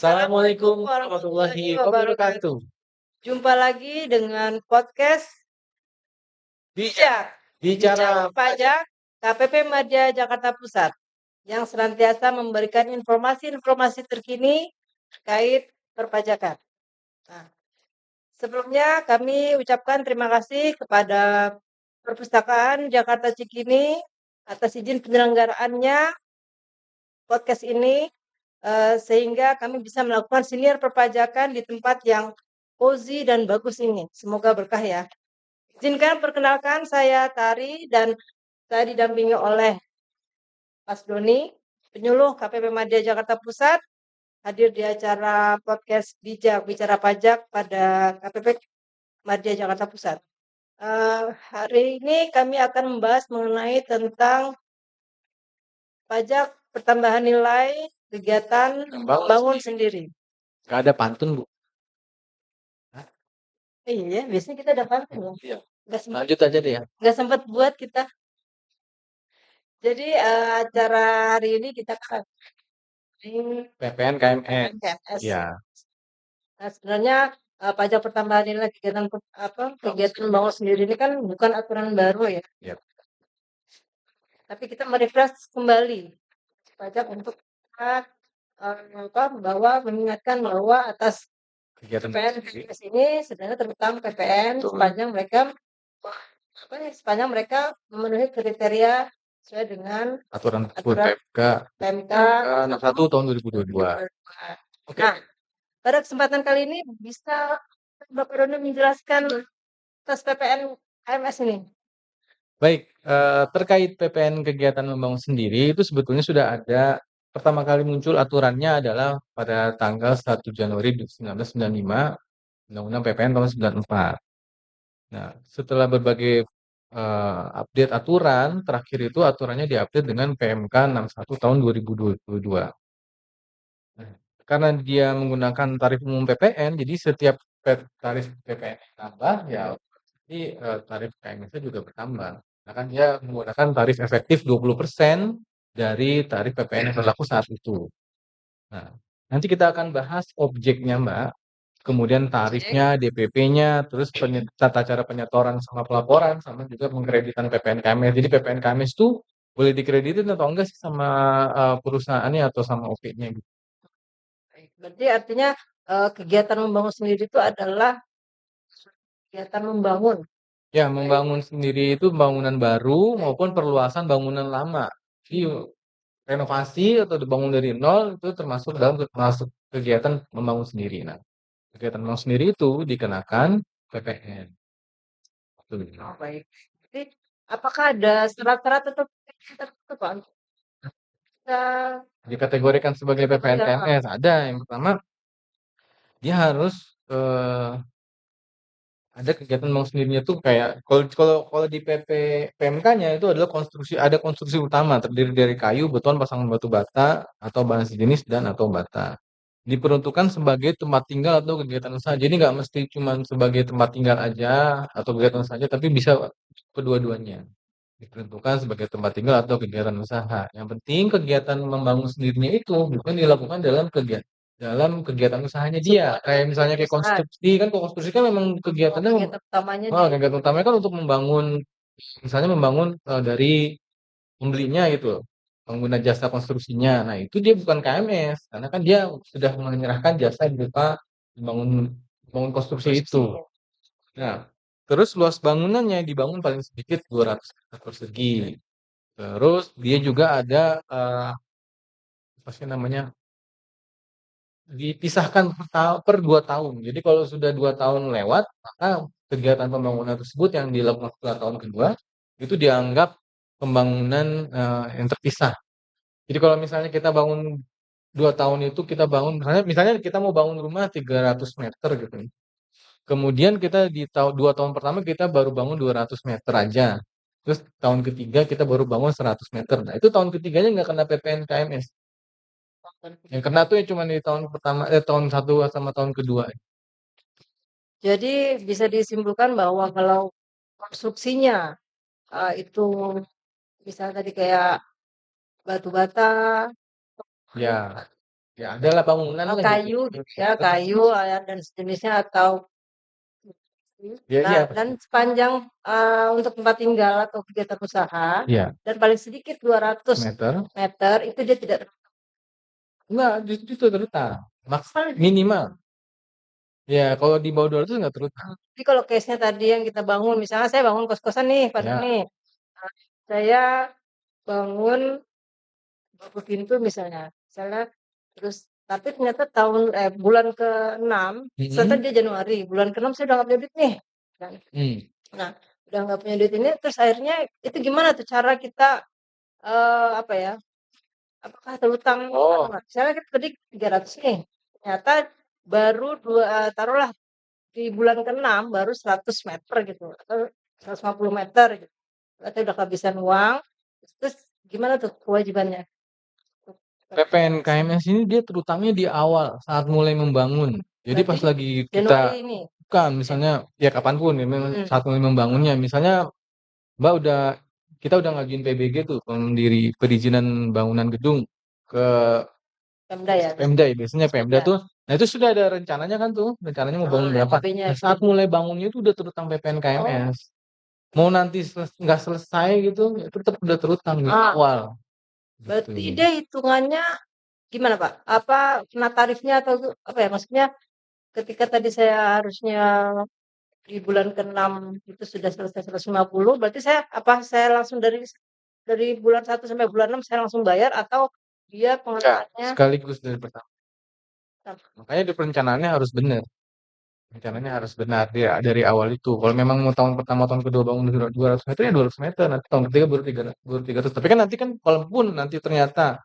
Assalamualaikum Assalamualaikum warahmatullahi warahmatullahi wabarakatuh. wabarakatuh. Jumpa lagi dengan podcast Bijak Bijak, bicara Bicara Pajak KPP Madya Jakarta Pusat yang senantiasa memberikan informasi-informasi terkini terkait perpajakan. Nah, sebelumnya kami ucapkan terima kasih kepada Perpustakaan Jakarta Cikini atas izin penyelenggaraannya podcast ini sehingga kami bisa melakukan siniar perpajakan di tempat yang cozy dan bagus ini. Semoga berkah ya. Izinkan perkenalkan saya Tari dan saya didampingi oleh Mas Doni, penyuluh KPP Madya Jakarta Pusat, hadir di acara podcast Bijak Bicara Pajak pada KPP Madya Jakarta Pusat. Hari ini kami akan membahas mengenai tentang pajak pertambahan nilai kegiatan bangun sendiri. Gak ada pantun, Bu. Iya, biasanya kita ada pantun ya. Iya. Nggak sempat, Lanjut aja deh ya. nggak sempat buat kita. Jadi acara hari ini kita kan PPN KMN. KMS. Ya, Nah, sebenarnya pajak pertambahan nilai kegiatan kegiatan bangun sendiri ini kan bukan aturan baru ya, ya. tapi kita merefresh kembali pajak untuk kita, bahwa mengingatkan bahwa atas Kegiatan PPN KMS ini sebenarnya terutama PPN sepanjang mereka memenuhi kriteria sesuai dengan aturan tersebut aturan PMK PMK 61 tahun 2022. Oke. Nah, pada kesempatan kali ini bisa Bapak Doni menjelaskan atas PPN KMS ini. Baik, terkait PPN kegiatan membangun sendiri itu sebetulnya sudah ada pertama kali muncul aturannya adalah pada tanggal 1 Januari 1995 Undang-Undang PPN tahun 94. Nah, setelah berbagai update aturan, terakhir itu aturannya diupdate dengan PMK 61 tahun 2022. Nah, karena dia menggunakan tarif umum PPN, jadi setiap tarif PPN tambah, ya jadi tarif KMS-nya juga bertambah. Nah, kan dia menggunakan tarif efektif 20% dari tarif PPN yang berlaku saat itu. Nah, nanti kita akan bahas objeknya, Mbak. Kemudian tarifnya, DPP-nya, terus tata cara penyetoran sama pelaporan, sama juga pengkreditan PPN KMS. Jadi PPN KMS itu boleh dikreditin atau enggak sih sama perusahaannya atau sama OP-nya gitu. Berarti artinya kegiatan membangun sendiri itu adalah kegiatan membangun. Ya, membangun sendiri itu bangunan baru maupun perluasan bangunan lama. Jadi renovasi atau dibangun dari nol itu termasuk dalam masuk kegiatan membangun sendiri. Nah, kegiatan membangun sendiri itu dikenakan PPN. Oh, baik. Jadi apakah ada syarat-syarat atau tertentu Pak? Kita Dikategorikan sebagai PPN KMS. Ada yang pertama dia harus ada kegiatan bangun sendirinya tuh kayak kalau kalau kalau di PMK-nya itu adalah ada konstruksi utama terdiri dari kayu, beton, pasangan batu bata atau bahan sejenis dan atau bata. Diperuntukkan sebagai tempat tinggal atau kegiatan usaha. Jadi nggak mesti cuma sebagai tempat tinggal aja atau kegiatan usaha aja, tapi bisa kedua-duanya. Diperuntukkan sebagai tempat tinggal atau kegiatan usaha. Yang penting kegiatan membangun sendirinya itu bukan dilakukan dalam kegiatan usahanya dia. Kayak misalnya kayak konstruksi kan, konstruksi kan memang kegiatannya kegiatan utamanya kegiatan utamanya kan untuk membangun, misalnya membangun dari pembelinya gitu, pengguna jasa konstruksinya. Nah, itu dia bukan KMS karena kan dia sudah menyerahkan jasa berupa membangun membangun konstruksi itu. Nah, terus luas bangunannya dibangun paling sedikit 200 meter persegi. Terus dia juga ada apa sih namanya? Dipisahkan per 2 tahun. Jadi kalau sudah 2 tahun lewat, maka kegiatan pembangunan tersebut yang dilakukan setelah tahun kedua itu dianggap pembangunan yang terpisah. Jadi kalau misalnya kita bangun 2 tahun itu kita bangun misalnya kita mau bangun rumah 300 meter gitu. Kemudian kita di 2 tahun pertama kita baru bangun 200 meter aja. Terus tahun ketiga kita baru bangun 100 meter. Nah, itu tahun ketiganya nggak kena PPN KMS. Yang kena tuh yang cuma di tahun pertama, tahun 1 sama tahun kedua. Jadi bisa disimpulkan bahwa kalau konstruksinya itu misalnya tadi kayak batu bata, Ya, Ya adalah bangunan lah gitu. kayu gitu ya, kayu dan sejenisnya atau Ya, nah, iya. dan sepanjang untuk tempat tinggal atau kegiatan usaha Iya. dan paling sedikit 200 Meter. meter itu dia tidak Enggak, justru itu terutang. Minimal. Ya, kalau di bawah 200 nggak terutang. Jadi kalau case-nya tadi yang kita bangun, misalnya saya bangun kos-kosan nih, Padang Ya. nih. Nah, saya bangun 20 pintu misalnya, terus tapi ternyata bulan ke-6, ternyata dia Januari, bulan ke-6 saya udah nggak punya duit nih. Kan. Nah, udah nggak punya duit ini, terus akhirnya itu gimana tuh cara kita apa ya? Apakah terutang? Misalnya kita tadi 300 nih, ternyata baru taruhlah di bulan ke-6 baru 100 meter gitu atau 150 meter gitu. Berarti udah kehabisan uang. Terus gimana tuh kewajibannya? PPN KMS ini dia terutangnya di awal saat mulai membangun. Jadi pas Berarti lagi kita Januari ini. bukan misalnya ya kapanpun ya, saat mulai membangunnya. Misalnya Mbak kita udah ngajuin PBG tuh, perizinan bangunan gedung ke Pemda ya. Pemda ya, biasanya Pemda tuh. Nah itu sudah ada rencananya kan tuh, rencananya mau bangun berapa. Nah, saat mulai bangunnya itu udah terutang PPN KMS. Mau nanti nggak selesai gitu, ya tetap udah terutang di awal. Berarti Gitu. dia hitungannya gimana Pak? Apa kena tarifnya atau apa ya? Maksudnya ketika tadi saya harusnya di bulan ke-6 itu sudah selesai 150, berarti saya langsung dari bulan 1 sampai bulan 6 saya langsung bayar atau dia pengenaannya sekaligus dari pertama. Makanya di perencanaannya harus benar. Rencananya harus benar dari awal itu. Kalau memang mau tahun pertama, tahun kedua bangun 200 meter ya 200 meter. Nanti tahun ketiga baru 300. Tapi kan nanti kan kalaupun nanti ternyata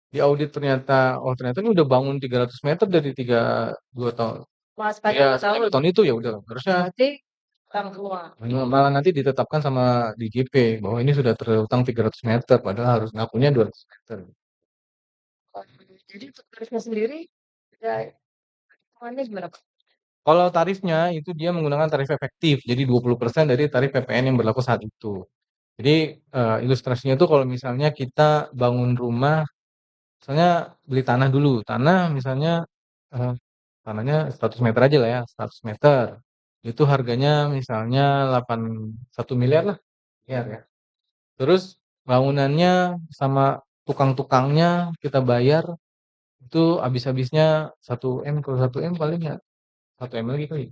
di audit ternyata ternyata ini udah bangun 300 meter dari 2 tahun. Mas Ya, tahun. tahun itu ya udah harusnya Berarti utang semua. malah nanti ditetapkan sama DJP bahwa ini sudah terutang 300 meter padahal harus ngakunya 200 meter. Jadi untuk tarifnya sendiri ya hitungannya gimana Pak? Kalau tarifnya itu dia menggunakan tarif efektif, jadi 20% dari tarif PPN yang berlaku saat itu. Jadi ilustrasinya itu kalau misalnya kita bangun rumah, misalnya beli tanah dulu, tanah misalnya eh, tanahnya 100 meter aja lah ya, 100 meter. Itu harganya misalnya 1 miliar lah, miliar ya. Terus bangunannya sama tukang-tukangnya kita bayar itu habis-habisnya 1 M, kalau 1 M paling ya 1 M lagi kali.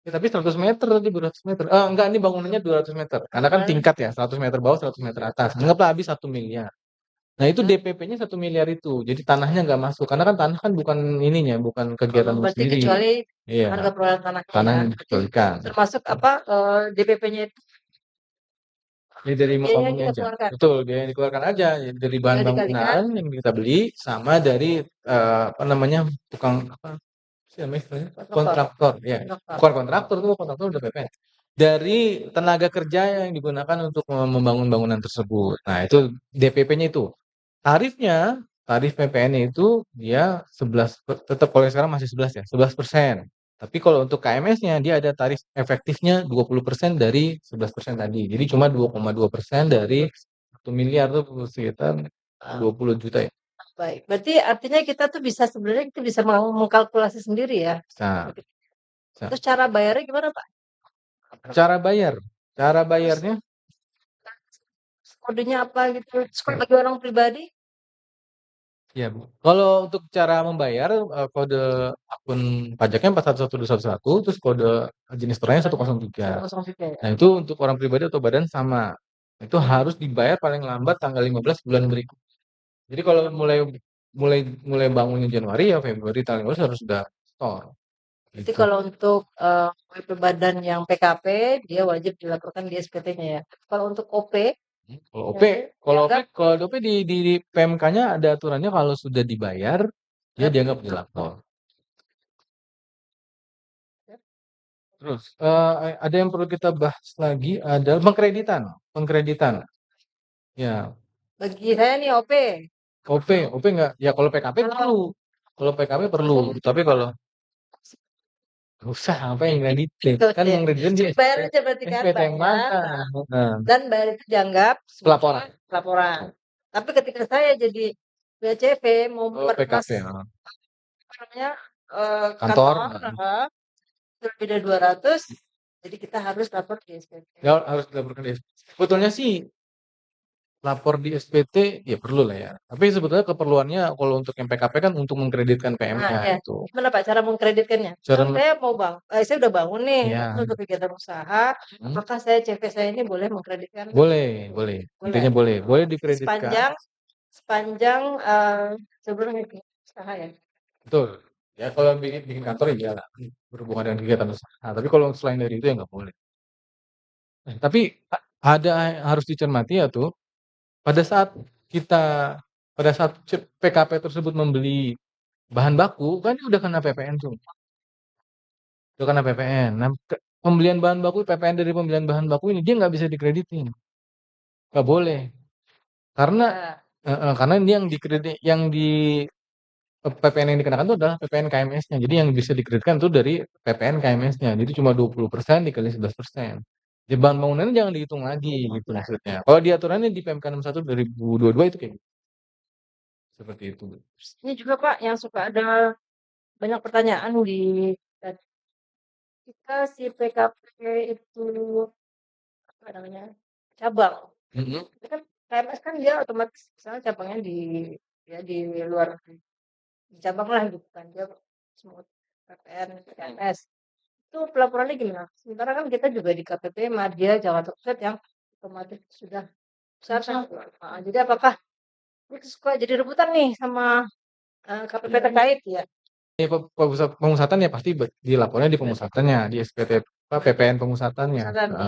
Ya, tapi 100 meter tadi 200 meter. Enggak, ini bangunannya 200 meter. Karena kan tingkat ya, 100 meter bawah, 100 meter atas. Anggaplah habis 1 miliar. Nah itu DPP-nya 1 miliar itu. Jadi tanahnya nggak masuk. Karena kan tanah kan bukan ininya, bukan kegiatan Berarti sendiri. kecuali Iya. harga perolehan tanahnya Tanah ya. yang dikecualikan. Termasuk apa DPP-nya itu Ini dari biaya yang bangunnya kita aja. keluarkan. Betul, biaya yang dikeluarkan aja. Ya, dari bahan Tinggal bangunan yang kita beli sama dari apa namanya tukang apa sih namanya istilahnya? Kontraktor. Ya, bukan kontraktor tuh, kontraktor udah PPN. Dari tenaga kerja yang digunakan untuk membangun bangunan tersebut. Nah, itu DPP-nya itu. Tarif PPN-nya itu dia 11 tetap kalau yang sekarang masih 11 ya, 11%. Tapi kalau untuk KMS-nya dia ada tarif efektifnya 20% dari 11% tadi. Jadi cuma 2,2% dari 1 miliar tuh sekitar 20 juta ya. Baik, berarti artinya kita tuh sebenarnya kita bisa mengkalkulasi sendiri ya. Bisa. Terus cara bayarnya gimana Pak? Cara bayarnya Kodenya apa gitu? Terus kalau bagi orang pribadi? ya, Bu. Kalau untuk cara membayar kode akun pajaknya 411211, terus kode jenis torannya 103. 103 ya. Nah, itu untuk orang pribadi atau badan sama. Itu harus dibayar paling lambat tanggal 15 bulan berikut. Jadi kalau mulai mulai mulai bangunnya Januari ya Februari tanggal 15 harus sudah store. Jadi Gitu. kalau untuk WP badan yang PKP dia wajib dilaporkan di SPT-nya ya. Kalau untuk OP Kalau OP di PMK-nya ada aturannya kalau sudah dibayar dia dianggap dilapor. Terus ada yang perlu kita bahas lagi adalah pengkreditan. Ya, bagi saya nih OP. OP enggak. Ya kalau PKP perlu. Kalau PKP perlu, tapi kalau usah apa yang kreditin kan kreditin dia bayar aja berarti kan SPT yang mana. Dan bayar itu dianggap Pelaporan. Tapi ketika saya jadi BCV mau Oh, permas PKP, heeh. apa namanya, Kantor, kantor, heeh. heeh, lebih dari 200, jadi kita harus lapor di SPT. Ya harus dilaporkan di SPT. Sebetulnya sih lapor di SPT ya perlu lah ya. Tapi sebetulnya keperluannya kalau untuk yang PKP kan untuk mengkreditkan Nah, PM-nya ya. gitu. Gimana Pak cara mengkreditkannya? Cara Kan saya mau saya udah bangun nih ya, untuk kegiatan usaha, hmm, apakah saya CV saya ini boleh mengkreditkan? boleh. Boleh. Intinya boleh dikreditkan. Sepanjang sepanjang sebelum usaha ya. Betul. Ya kalau bikin kantor ya berhubungan dengan kegiatan usaha. Tapi kalau selain dari itu ya nggak boleh. Tapi ada yang harus dicermati ya tuh pada saat kita pada saat PKP tersebut membeli bahan baku kan dia udah kena PPN tuh. Udah kena PPN. Nah, pembelian bahan baku PPN dari pembelian bahan baku ini dia nggak bisa dikreditin. Nggak boleh. Karena Nah, karena ini yang dikredit yang di PPN yang dikenakan itu adalah PPN KMS-nya. Jadi yang bisa dikreditkan itu dari PPN KMS-nya. Jadi cuma 20% dikali 11%. Di bahan bangunannya jangan dihitung lagi gitu maksudnya. Kalau di aturannya di PMK 61 2022 itu kayak gitu. Seperti itu. ini juga Pak yang suka ada banyak pertanyaan di kita si PKP itu apa namanya cabang. Mhm. Itu kan KMS kan dia otomatis misalnya cabangnya di ya di luar di cabang lah gitu kan dia semua PPN KMS. Itu pelaporannya gimana? Sementara kan kita juga di KPP Madya Jakarta Pusat yang otomatis sudah besar kan. Jadi apakah itu suka jadi rebutan nih sama KPP terkait ya? Pemusatan ya pasti dilapornya di pemusatannya, di SPT PPN pemusatannya. Pusatan di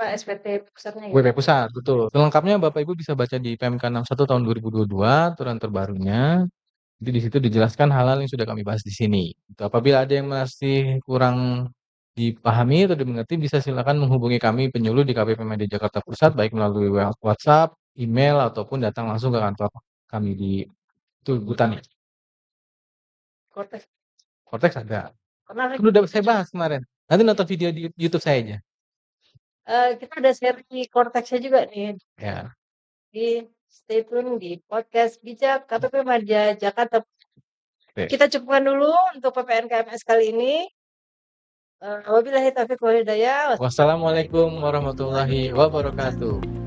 apa SPT pusatnya gitu. WP Pusat, betul. Lengkapnya Bapak Ibu bisa baca di PMK 61 tahun 2022, aturan terbarunya. Jadi di situ dijelaskan hal-hal yang sudah kami bahas di sini. Itu apabila ada yang masih kurang dipahami atau dimengerti, bisa silakan menghubungi kami penyuluh di KPP Media Jakarta Pusat, baik melalui WhatsApp, email, ataupun datang langsung ke kantor kami di Butan. Kortes. Cortex ada. Karena Kan udah saya bahas kemarin. Nanti nonton video di YouTube saya aja. kita ada seri Korteksnya juga nih. Ya. Di stay tune di podcast Bijak KPP Madya Jakarta. Oke. Kita cukupkan dulu untuk PPN KMS kali ini. Wabillahi taufiq wal hidayah. Wassalamualaikum warahmatullahi wabarakatuh.